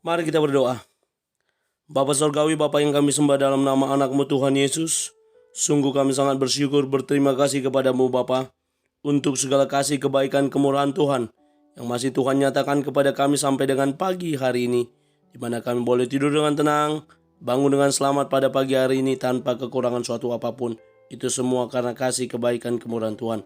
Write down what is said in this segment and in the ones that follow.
Mari kita berdoa. Bapa Surgawi, Bapa yang kami sembah dalam nama anak-Mu Tuhan Yesus, sungguh kami sangat bersyukur berterima kasih kepadamu Bapa untuk segala kasih kebaikan kemurahan Tuhan yang masih Tuhan nyatakan kepada kami sampai dengan pagi hari ini, di mana kami boleh tidur dengan tenang, bangun dengan selamat pada pagi hari ini tanpa kekurangan suatu apapun. Itu semua karena kasih kebaikan kemurahan Tuhan.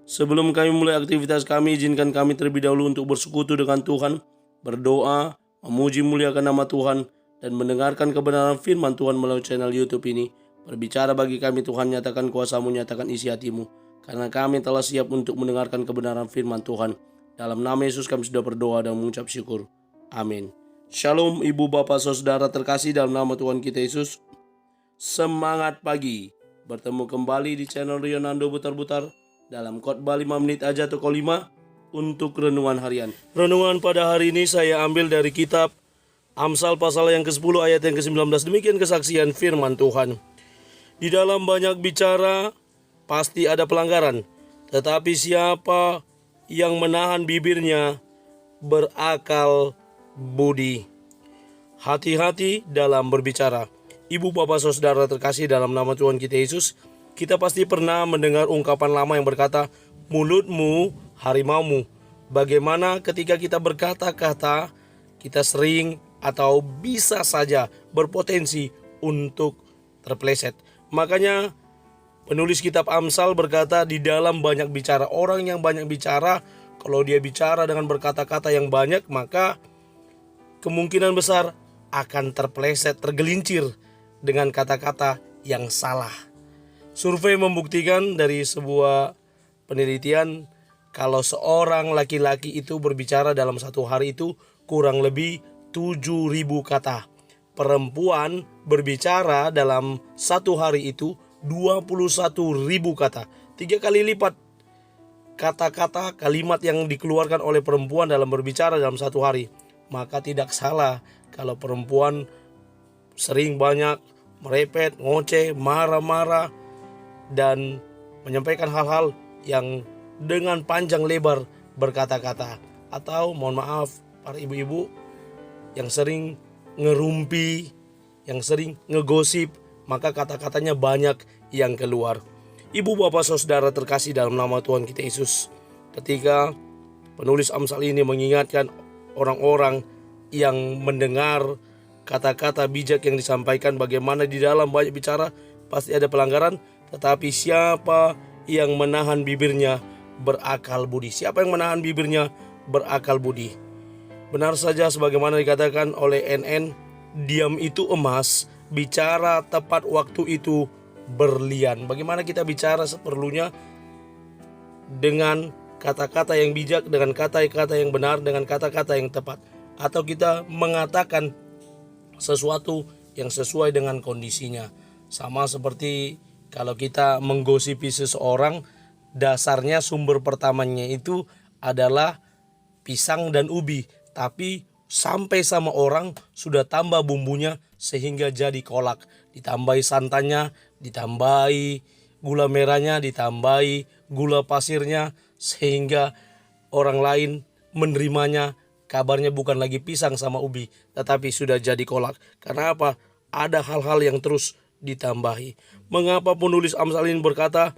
Sebelum kami mulai aktivitas kami, izinkan kami terlebih dahulu untuk bersekutu dengan Tuhan, berdoa, memuji muliakan nama Tuhan, dan mendengarkan kebenaran firman Tuhan melalui channel YouTube ini. Berbicara bagi kami Tuhan, nyatakan kuasa-Mu, nyatakan isi hati-Mu, karena kami telah siap untuk mendengarkan kebenaran firman Tuhan. Dalam nama Yesus kami sudah berdoa dan mengucap syukur. Amin. Shalom ibu bapak saudara terkasih dalam nama Tuhan kita Yesus. Semangat pagi. Bertemu kembali di channel Rionando Butar-Butar dalam khotbah 5 menit aja toko 5 untuk renungan harian. Renungan pada hari ini saya ambil dari kitab Amsal pasal yang ke-10 ayat yang ke-19. Demikian kesaksian firman Tuhan. Di dalam banyak bicara pasti ada pelanggaran, tetapi siapa yang menahan bibirnya berakal budi. Hati-hati dalam berbicara. Ibu bapak saudara terkasih dalam nama Tuhan kita Yesus, kita pasti pernah mendengar ungkapan lama yang berkata, mulutmu harimaumu. Bagaimana ketika kita berkata-kata, kita sering atau bisa saja berpotensi untuk terpeleset. Makanya penulis kitab Amsal berkata, di dalam banyak bicara. Orang yang banyak bicara, kalau dia bicara dengan berkata-kata yang banyak, maka kemungkinan besar akan terpeleset, tergelincir dengan kata-kata yang salah. Survei membuktikan dari sebuah penelitian, kalau seorang laki-laki itu berbicara dalam satu hari itu kurang lebih 7.000 kata. Perempuan berbicara dalam satu hari itu 21.000 kata. 3 kali lipat kata-kata kalimat yang dikeluarkan oleh perempuan dalam berbicara dalam satu hari. Maka tidak salah kalau perempuan sering banyak merepet, ngoceh, marah-marah, dan menyampaikan hal-hal yang dengan panjang lebar berkata-kata. Atau mohon maaf para ibu-ibu yang sering ngerumpi, yang sering ngegosip, maka kata-katanya banyak yang keluar. Ibu bapak saudara terkasih dalam nama Tuhan kita Yesus, ketika penulis Amsal ini mengingatkan orang-orang yang mendengar kata-kata bijak yang disampaikan, bagaimana di dalam banyak bicara pasti ada pelanggaran, tetapi siapa yang menahan bibirnya berakal budi. Siapa yang menahan bibirnya berakal budi. Benar saja sebagaimana dikatakan oleh NN, diam itu emas, bicara tepat waktu itu berlian. Bagaimana kita bicara seperlunya dengan kata-kata yang bijak, dengan kata-kata yang benar, dengan kata-kata yang tepat. Atau kita mengatakan sesuatu yang sesuai dengan kondisinya. Sama seperti kalau kita menggosipi seseorang, dasarnya sumber pertamanya itu adalah pisang dan ubi. Tapi sampai sama orang sudah tambah bumbunya sehingga jadi kolak. Ditambahi santannya, ditambahi gula merahnya, ditambahi gula pasirnya, sehingga orang lain menerimanya. Kabarnya bukan lagi pisang sama ubi, tetapi sudah jadi kolak. Karena apa? Ada hal-hal yang terus ditambahi. Mengapa penulis Amsal ini berkata,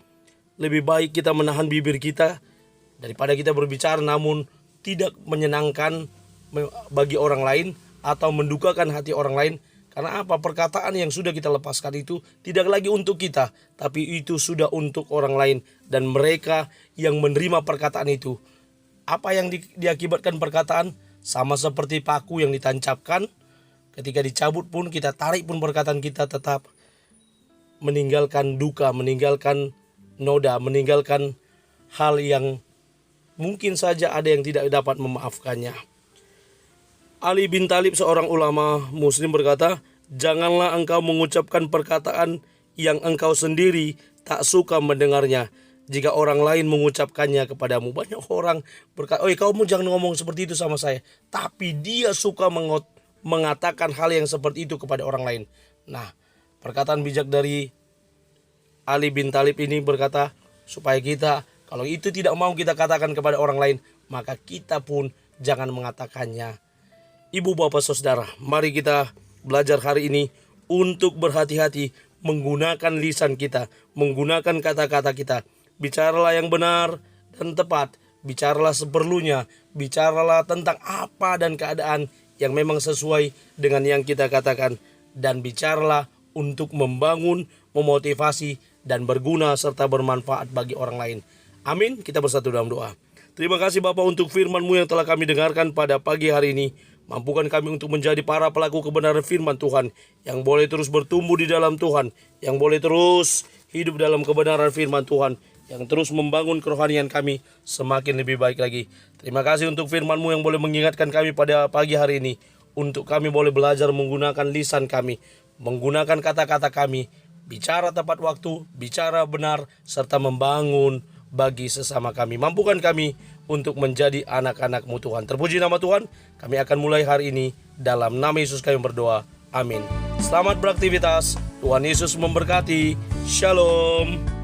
lebih baik kita menahan bibir kita daripada kita berbicara namun tidak menyenangkan bagi orang lain atau mendukakan hati orang lain. Karena apa? Perkataan yang sudah kita lepaskan itu tidak lagi untuk kita, tapi itu sudah untuk orang lain, dan mereka yang menerima perkataan itu. Apa yang diakibatkan perkataan? Sama seperti paku yang ditancapkan, ketika dicabut pun, kita tarik pun, perkataan kita tetap meninggalkan duka, meninggalkan noda, meninggalkan hal yang mungkin saja ada yang tidak dapat memaafkannya. Ali bin Thalib, seorang ulama muslim, berkata, janganlah engkau mengucapkan perkataan yang engkau sendiri tak suka mendengarnya jika orang lain mengucapkannya kepadamu. Banyak orang berkata, kamu jangan ngomong seperti itu sama saya. Tapi dia suka mengatakan hal yang seperti itu kepada orang lain. Nah, perkataan bijak dari Ali bin Thalib ini berkata, supaya kita, kalau itu tidak mau kita katakan kepada orang lain, maka kita pun jangan mengatakannya. Ibu bapak saudara, mari kita belajar hari ini untuk berhati-hati menggunakan lisan kita, menggunakan kata-kata kita. Bicaralah yang benar dan tepat, bicaralah seperlunya, bicaralah tentang apa dan keadaan yang memang sesuai dengan yang kita katakan, dan bicaralah untuk membangun, memotivasi, dan berguna serta bermanfaat bagi orang lain. Amin. Kita bersatu dalam doa. Terima kasih Bapa untuk firman-Mu yang telah kami dengarkan pada pagi hari ini. Mampukan kami untuk menjadi para pelaku kebenaran firman Tuhan, yang boleh terus bertumbuh di dalam Tuhan, yang boleh terus hidup dalam kebenaran firman Tuhan, yang terus membangun kerohanian kami semakin lebih baik lagi. Terima kasih untuk firman-Mu yang boleh mengingatkan kami pada pagi hari ini, untuk kami boleh belajar menggunakan lisan kami, menggunakan kata-kata kami, bicara tepat waktu, bicara benar, serta membangun bagi sesama kami. Mampukan kami untuk menjadi anak-anak-Mu Tuhan. Terpuji nama Tuhan. Kami akan mulai hari ini dalam nama Yesus kami berdoa. Amin. Selamat beraktivitas. Tuhan Yesus memberkati. Shalom.